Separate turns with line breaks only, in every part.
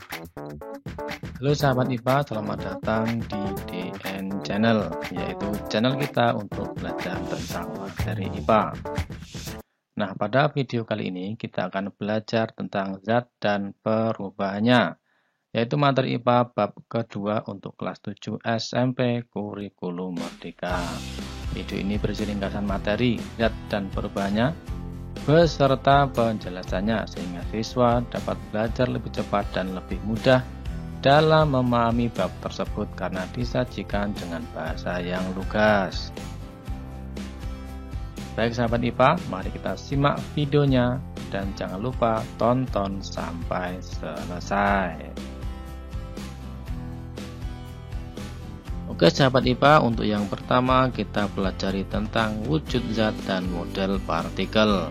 Halo sahabat IPA, selamat datang di DN Channel, yaitu channel kita untuk belajar tentang materi IPA. Nah, pada video kali ini kita akan belajar tentang zat dan perubahannya, yaitu materi IPA bab kedua untuk kelas 7 SMP Kurikulum Merdeka. Video ini berisi ringkasan materi zat dan perubahannya beserta penjelasannya sehingga siswa dapat belajar lebih cepat dan lebih mudah dalam memahami bab tersebut karena disajikan dengan bahasa yang lugas. Baik sahabat IPA, mari kita simak videonya dan jangan lupa tonton sampai selesai. Oke sahabat IPA, untuk yang pertama kita pelajari tentang wujud zat dan model partikel.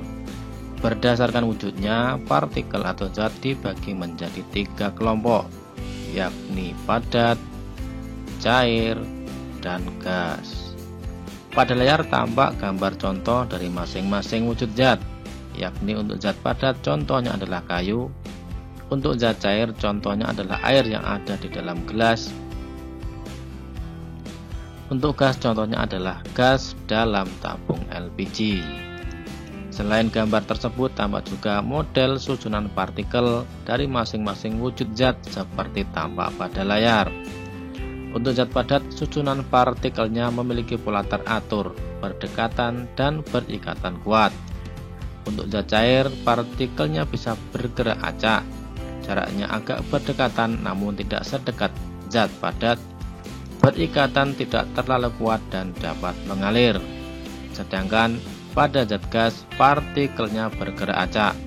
Berdasarkan wujudnya, partikel atau zat dibagi menjadi 3 kelompok, yakni padat, cair, dan gas. Pada layar tampak gambar contoh dari masing-masing wujud zat, yakni untuk zat padat contohnya adalah kayu, untuk zat cair contohnya adalah air yang ada di dalam gelas, untuk gas contohnya adalah gas dalam tabung LPG. Selain gambar tersebut, tampak juga model susunan partikel dari masing-masing wujud zat seperti tampak pada layar. Untuk zat padat, susunan partikelnya memiliki pola teratur, berdekatan, dan berikatan kuat. Untuk zat cair, partikelnya bisa bergerak acak. Jaraknya agak berdekatan namun tidak sedekat zat padat. Berikatan tidak terlalu kuat dan dapat mengalir. Sedangkan pada zat gas, partikelnya bergerak acak,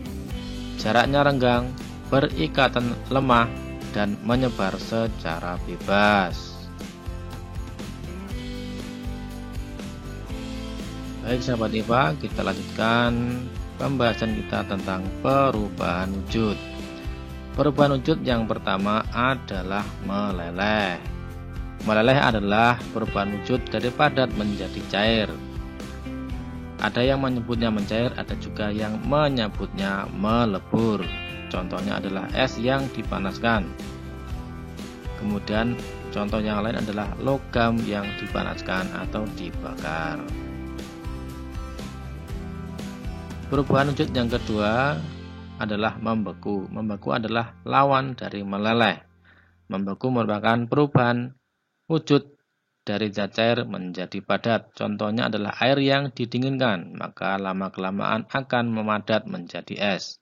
jaraknya renggang, berikatan lemah, dan menyebar secara bebas. Baik sahabat IPA, kita lanjutkan pembahasan kita tentang perubahan wujud. Perubahan wujud yang pertama adalah meleleh. Meleleh adalah perubahan wujud dari padat menjadi cair. Ada yang menyebutnya mencair, ada juga yang menyebutnya melebur. Contohnya adalah es yang dipanaskan. Kemudian contoh yang lain adalah logam yang dipanaskan atau dibakar. Perubahan wujud yang kedua adalah membeku. Membeku adalah lawan dari meleleh. Membeku merupakan perubahan wujud dari zat cair menjadi padat. Contohnya adalah air yang didinginkan, maka lama-kelamaan akan memadat menjadi es.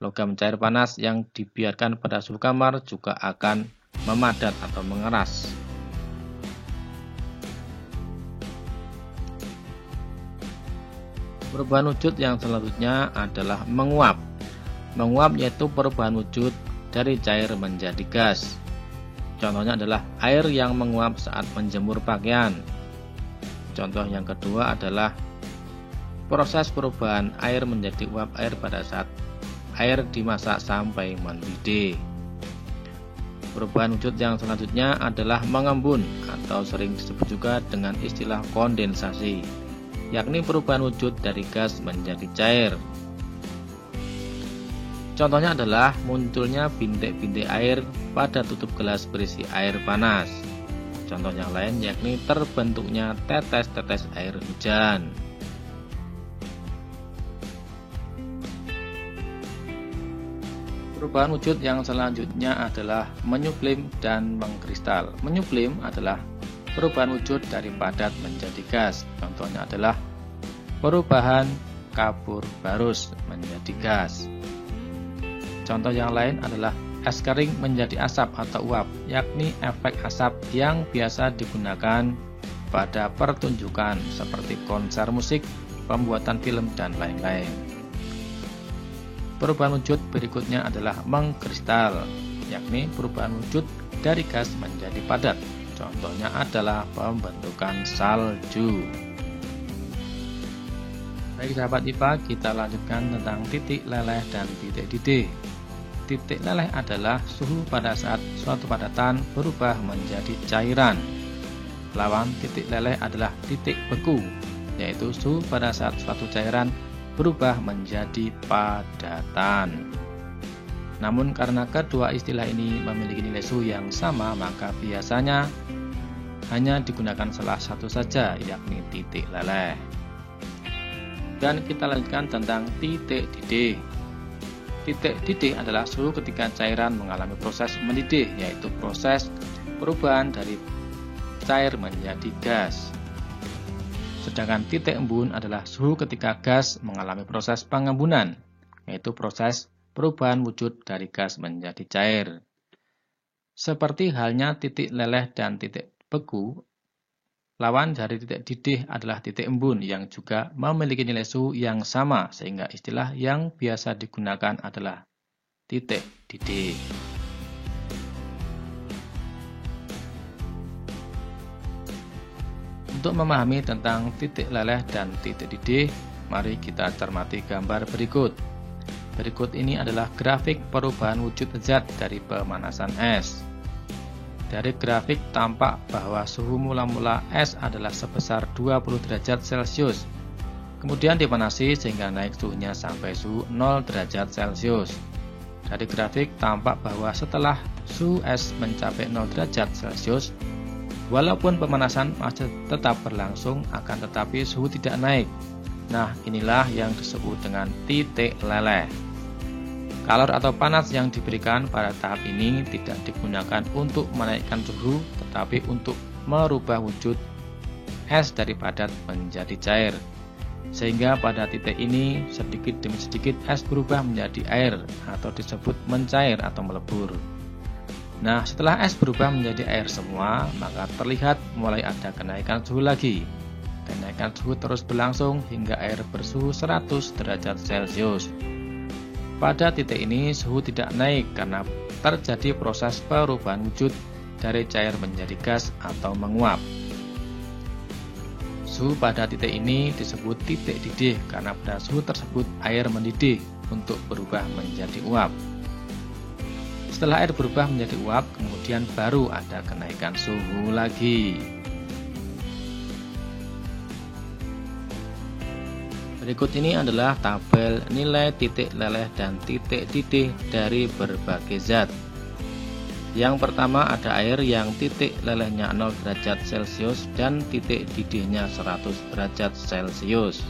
Logam cair panas yang dibiarkan pada suhu kamar juga akan memadat atau mengeras. Perubahan wujud yang selanjutnya adalah menguap. Menguap yaitu perubahan wujud dari cair menjadi gas. Contohnya adalah air yang menguap saat menjemur pakaian. Contoh yang kedua adalah proses perubahan air menjadi uap air pada saat air dimasak sampai mendidih. Perubahan wujud yang selanjutnya adalah mengembun atau sering disebut juga dengan istilah kondensasi, yakni perubahan wujud dari gas menjadi cair. Contohnya adalah munculnya bintik-bintik air pada tutup gelas berisi air panas. Contoh yang lain yakni terbentuknya tetes-tetes air hujan. Perubahan wujud yang selanjutnya adalah menyublim dan mengkristal. Menyublim adalah perubahan wujud dari padat menjadi gas. Contohnya adalah perubahan kapur barus menjadi gas. Contoh yang lain adalah es kering menjadi asap atau uap, yakni efek asap yang biasa digunakan pada pertunjukan seperti konser musik, pembuatan film, dan lain-lain. Perubahan wujud berikutnya adalah mengkristal, yakni perubahan wujud dari gas menjadi padat. Contohnya adalah pembentukan salju. Baik sahabat IPA, kita lanjutkan tentang titik leleh dan titik didih. Titik leleh adalah suhu pada saat suatu padatan berubah menjadi cairan. Lawan titik leleh adalah titik beku, yaitu suhu pada saat suatu cairan berubah menjadi padatan. Namun karena kedua istilah ini memiliki nilai suhu yang sama, maka biasanya hanya digunakan salah satu saja, yakni titik leleh. Dan kita lanjutkan tentang titik didih. Titik didih adalah suhu ketika cairan mengalami proses mendidih, yaitu proses perubahan dari cair menjadi gas. Sedangkan titik embun adalah suhu ketika gas mengalami proses pengembunan, yaitu proses perubahan wujud dari gas menjadi cair. Seperti halnya titik leleh dan titik beku, lawan dari titik didih adalah titik embun yang juga memiliki nilai suhu yang sama, sehingga istilah yang biasa digunakan adalah titik didih. Untuk memahami tentang titik leleh dan titik didih, mari kita cermati gambar berikut. Berikut ini adalah grafik perubahan wujud zat dari pemanasan es. Dari grafik tampak bahwa suhu mula-mula es adalah sebesar 20 derajat Celcius. Kemudian dipanasi sehingga naik suhunya sampai suhu 0 derajat Celcius. Dari grafik tampak bahwa setelah suhu es mencapai 0 derajat Celcius, walaupun pemanasan masih tetap berlangsung, akan tetapi suhu tidak naik. Nah, inilah yang disebut dengan titik leleh. Kalor atau panas yang diberikan pada tahap ini tidak digunakan untuk menaikkan suhu, tetapi untuk merubah wujud es dari padat menjadi cair. Sehingga pada titik ini sedikit demi sedikit es berubah menjadi air atau disebut mencair atau melebur. Nah, setelah es berubah menjadi air semua, maka terlihat mulai ada kenaikan suhu lagi. Kenaikan suhu terus berlangsung hingga air bersuhu 100 derajat Celcius. Pada titik ini suhu tidak naik karena terjadi proses perubahan wujud dari cair menjadi gas atau menguap. Suhu pada titik ini disebut titik didih karena pada suhu tersebut air mendidih untuk berubah menjadi uap. Setelah air berubah menjadi uap, kemudian baru ada kenaikan suhu lagi. Berikut ini adalah tabel nilai titik leleh dan titik didih dari berbagai zat. Yang pertama ada air yang titik lelehnya 0 derajat Celcius dan titik didihnya 100 derajat Celcius.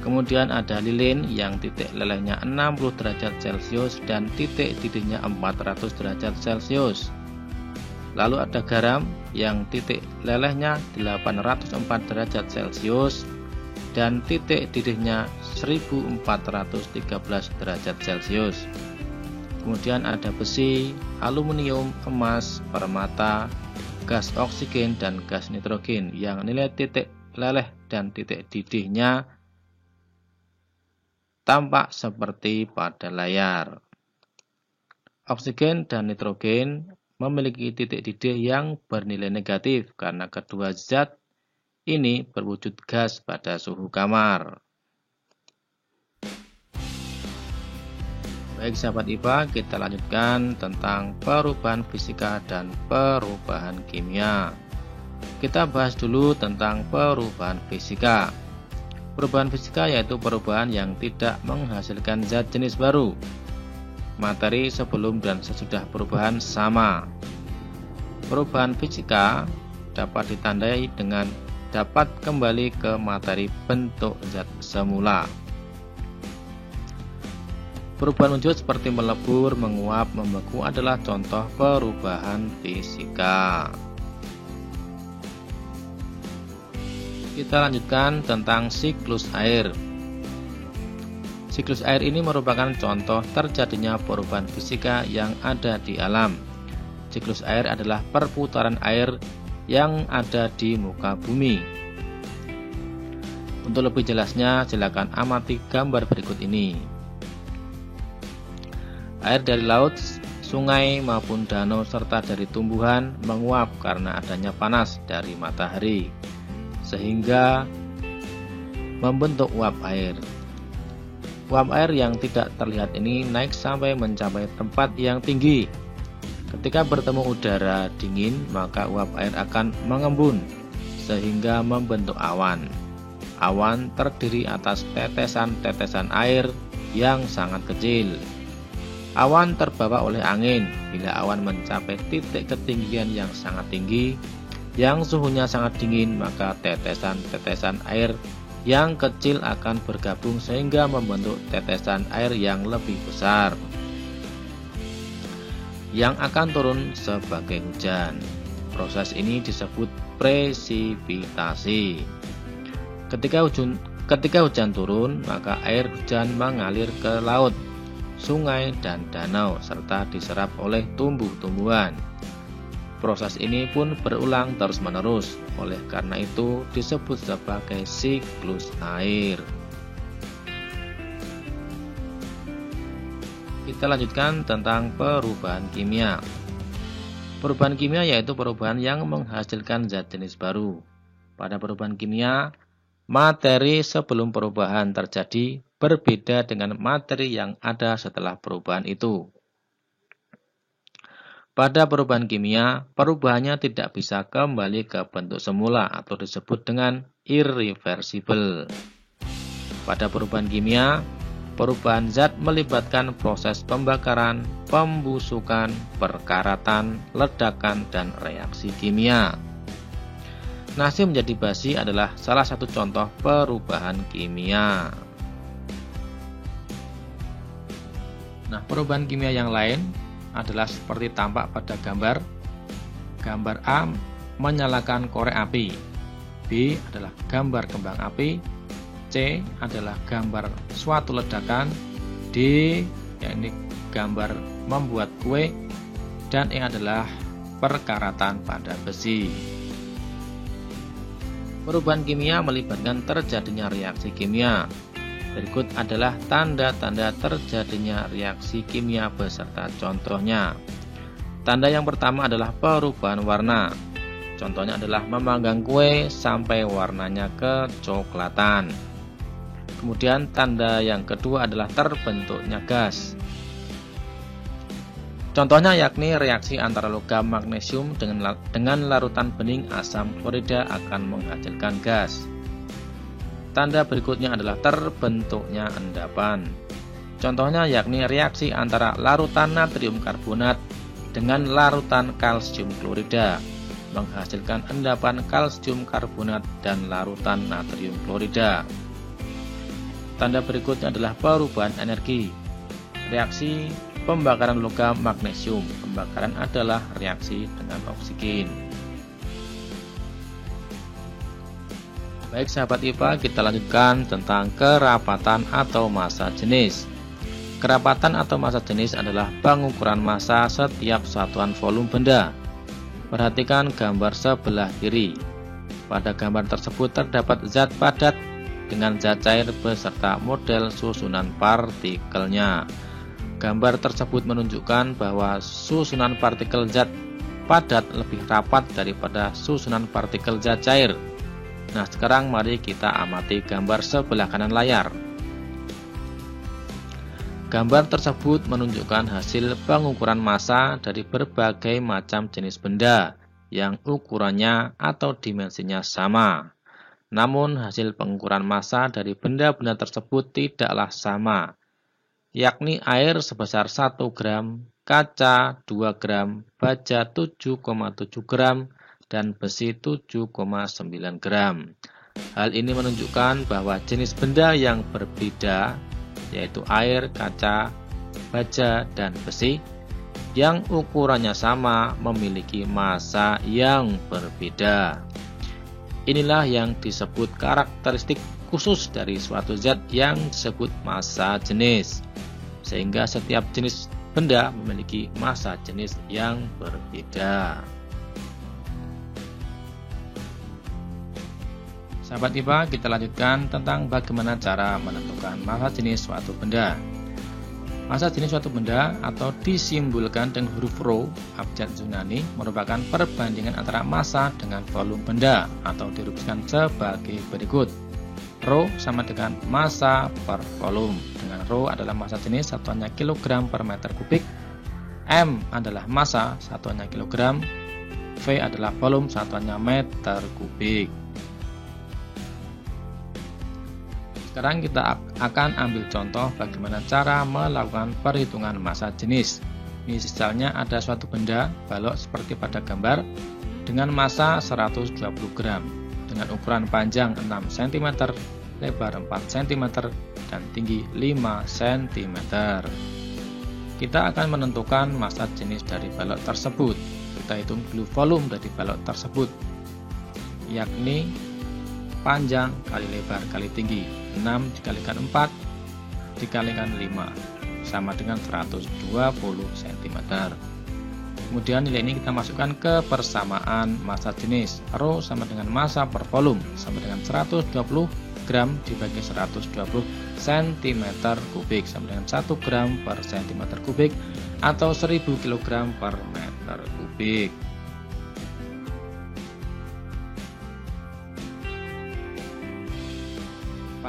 Kemudian ada lilin yang titik lelehnya 60 derajat Celcius dan titik didihnya 400 derajat Celcius. Lalu ada garam yang titik lelehnya 804 derajat Celcius dan titik didihnya 1413 derajat Celcius. Kemudian ada besi, aluminium, emas, permata, gas oksigen, dan gas nitrogen yang nilai titik leleh dan titik didihnya tampak seperti pada layar. Oksigen dan nitrogen memiliki titik didih yang bernilai negatif karena kedua zat ini berwujud gas pada suhu kamar. Baik sahabat IPA, kita lanjutkan tentang perubahan fisika dan perubahan kimia. Kita bahas dulu tentang perubahan fisika. Perubahan fisika yaitu perubahan yang tidak menghasilkan zat jenis baru. Materi sebelum dan sesudah perubahan sama. Perubahan fisika dapat ditandai dengan dapat kembali ke materi bentuk zat semula. Perubahan wujud seperti melebur, menguap, membeku adalah contoh perubahan fisika. Kita lanjutkan tentang siklus air. Siklus air ini merupakan contoh terjadinya perubahan fisika yang ada di alam. Siklus air adalah perputaran air yang ada di muka bumi. Untuk lebih jelasnya, silakan amati gambar berikut ini. Air dari laut, sungai maupun danau serta dari tumbuhan menguap karena adanya panas dari matahari, sehingga membentuk uap air. Uap air yang tidak terlihat ini naik sampai mencapai tempat yang tinggi. Ketika bertemu udara dingin, maka uap air akan mengembun sehingga membentuk awan. Awan terdiri atas tetesan-tetesan air yang sangat kecil. Awan terbawa oleh angin. Bila awan mencapai titik ketinggian yang sangat tinggi, yang suhunya sangat dingin, maka tetesan-tetesan air yang kecil akan bergabung sehingga membentuk tetesan air yang lebih besar, yang akan turun sebagai hujan. Proses ini disebut presipitasi. Ketika hujan turun, maka air hujan mengalir ke laut, sungai, dan danau, serta diserap oleh tumbuh-tumbuhan. Proses ini pun berulang terus-menerus, oleh karena itu disebut sebagai siklus air. Kita lanjutkan tentang perubahan kimia. Perubahan kimia yaitu perubahan yang menghasilkan zat jenis baru. Pada perubahan kimia, materi sebelum perubahan terjadi berbeda dengan materi yang ada setelah perubahan itu. Pada perubahan kimia, perubahannya tidak bisa kembali ke bentuk semula atau disebut dengan irreversible. Pada perubahan kimia, perubahan zat melibatkan proses pembakaran, pembusukan, perkaratan, ledakan, dan reaksi kimia. Nasi menjadi basi adalah salah satu contoh perubahan kimia. Nah, perubahan kimia yang lain adalah seperti tampak pada gambar. Gambar A menyalakan korek api, B adalah gambar kembang api, C adalah gambar suatu ledakan, D yakni gambar membuat kue, dan E adalah perkaratan pada besi. Perubahan kimia melibatkan terjadinya reaksi kimia. Berikut adalah tanda-tanda terjadinya reaksi kimia beserta contohnya. Tanda yang pertama adalah perubahan warna. Contohnya adalah memanggang kue sampai warnanya kecoklatan. Kemudian tanda yang kedua adalah terbentuknya gas. Contohnya yakni reaksi antara logam magnesium dengan larutan bening asam klorida akan menghasilkan gas. Tanda berikutnya adalah terbentuknya endapan. Contohnya yakni reaksi antara larutan natrium karbonat dengan larutan kalsium klorida menghasilkan endapan kalsium karbonat dan larutan natrium klorida. Tanda berikutnya adalah perubahan energi. Reaksi pembakaran logam magnesium. Pembakaran adalah reaksi dengan oksigen. Baik sahabat IPA, kita lanjutkan tentang kerapatan atau massa jenis. Kerapatan atau massa jenis adalah pengukuran massa setiap satuan volume benda. Perhatikan gambar sebelah kiri. Pada gambar tersebut terdapat zat padat dengan zat cair beserta model susunan partikelnya. Gambar tersebut menunjukkan bahwa susunan partikel zat padat lebih rapat daripada susunan partikel zat cair. Nah, sekarang mari kita amati gambar sebelah kanan layar. Gambar tersebut menunjukkan hasil pengukuran massa dari berbagai macam jenis benda yang ukurannya atau dimensinya sama. Namun, hasil pengukuran massa dari benda-benda tersebut tidaklah sama, yakni air sebesar 1 gram, kaca 2 gram, baja 7,7 gram, dan besi 7,9 gram. Hal ini menunjukkan bahwa jenis benda yang berbeda, yaitu air, kaca, baja, dan besi, yang ukurannya sama memiliki massa yang berbeda. Inilah yang disebut karakteristik khusus dari suatu zat yang disebut massa jenis, sehingga setiap jenis benda memiliki massa jenis yang berbeda. Sahabat IPA, kita lanjutkan tentang bagaimana cara menentukan massa jenis suatu benda. Massa jenis suatu benda atau disimbolkan dengan huruf Rho abjad Yunani merupakan perbandingan antara massa dengan volume benda atau dirumuskan sebagai berikut. Rho sama dengan massa per volume. Dengan Rho adalah massa jenis satuannya kilogram per meter kubik, M adalah massa satuannya kilogram, V adalah volume satuannya meter kubik. Sekarang kita akan ambil contoh bagaimana cara melakukan perhitungan massa jenis. Misalnya ada suatu benda balok seperti pada gambar dengan massa 120 gram dengan ukuran panjang 6 cm, lebar 4 cm, dan tinggi 5 cm. Kita akan menentukan massa jenis dari balok tersebut. Kita hitung dulu volume dari balok tersebut, yakni panjang kali lebar kali tinggi. 6 dikalikan 4 dikalikan 5 sama dengan 120 cm. Kemudian nilai ini kita masukkan ke persamaan massa jenis. Rho sama dengan massa per volume sama dengan 120 gram dibagi 120 cm kubik sama dengan 1 gram per cm kubik atau 1000 kg per meter kubik.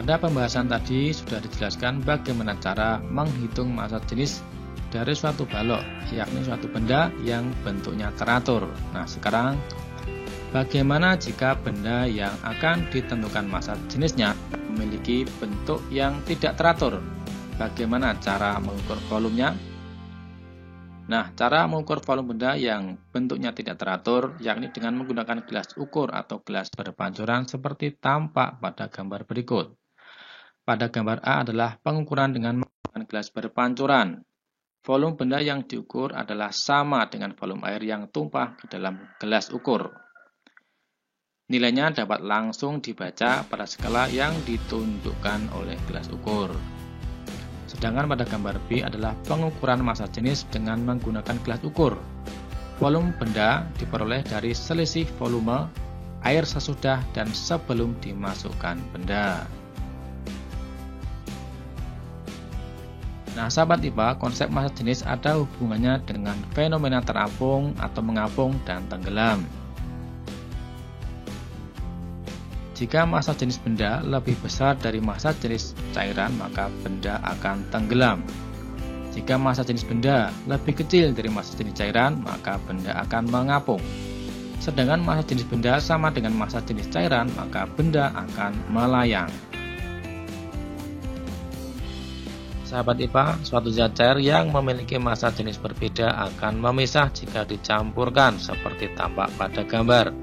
Pada pembahasan tadi sudah dijelaskan bagaimana cara menghitung massa jenis dari suatu balok, yakni suatu benda yang bentuknya teratur. Nah, sekarang bagaimana jika benda yang akan ditentukan massa jenisnya memiliki bentuk yang tidak teratur? Bagaimana cara mengukur volumenya? Nah, cara mengukur volume benda yang bentuknya tidak teratur yakni dengan menggunakan gelas ukur atau gelas berpancuran seperti tampak pada gambar berikut. Pada gambar A adalah pengukuran dengan menggunakan gelas berpancuran. Volume benda yang diukur adalah sama dengan volume air yang tumpah ke dalam gelas ukur. Nilainya dapat langsung dibaca pada skala yang ditunjukkan oleh gelas ukur. Sedangkan pada gambar B adalah pengukuran massa jenis dengan menggunakan gelas ukur. Volume benda diperoleh dari selisih volume air sesudah dan sebelum dimasukkan benda. Nah, sahabat IPA, konsep massa jenis ada hubungannya dengan fenomena terapung atau mengapung dan tenggelam. Jika massa jenis benda lebih besar dari massa jenis cairan, maka benda akan tenggelam. Jika massa jenis benda lebih kecil dari massa jenis cairan, maka benda akan mengapung. Sedangkan massa jenis benda sama dengan massa jenis cairan, maka benda akan melayang. Sahabat IPA, suatu zat cair yang memiliki massa jenis berbeda akan memisah jika dicampurkan seperti tampak pada gambar.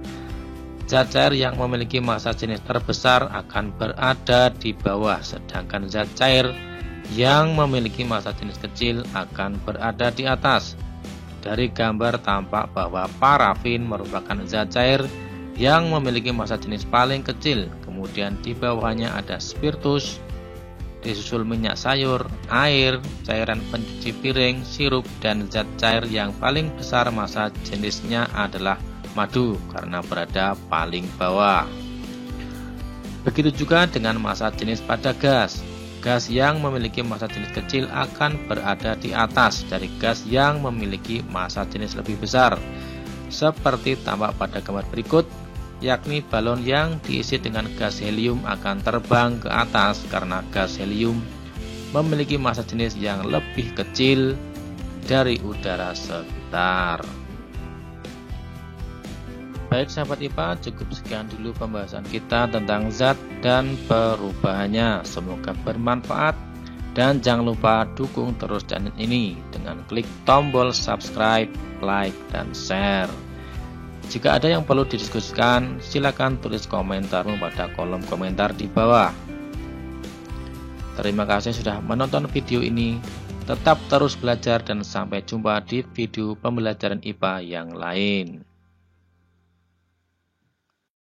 Zat cair yang memiliki massa jenis terbesar akan berada di bawah, sedangkan zat cair yang memiliki massa jenis kecil akan berada di atas. Dari gambar tampak bahwa parafin merupakan zat cair yang memiliki massa jenis paling kecil, kemudian di bawahnya ada spiritus, disusul minyak sayur, air, cairan pencuci piring, sirup, dan zat cair yang paling besar massa jenisnya adalah madu karena berada paling bawah. Begitu juga dengan massa jenis pada gas. Gas yang memiliki massa jenis kecil akan berada di atas dari gas yang memiliki massa jenis lebih besar. Seperti tampak pada gambar berikut, yakni balon yang diisi dengan gas helium akan terbang ke atas karena gas helium memiliki massa jenis yang lebih kecil dari udara sekitar. Baik sahabat IPA, cukup sekian dulu pembahasan kita tentang zat dan perubahannya. Semoga bermanfaat dan jangan lupa dukung terus channel ini dengan klik tombol subscribe, like, dan share. Jika ada yang perlu didiskusikan, silakan tulis komentarmu pada kolom komentar di bawah. Terima kasih sudah menonton video ini. Tetap terus belajar dan sampai jumpa di video pembelajaran IPA yang lain.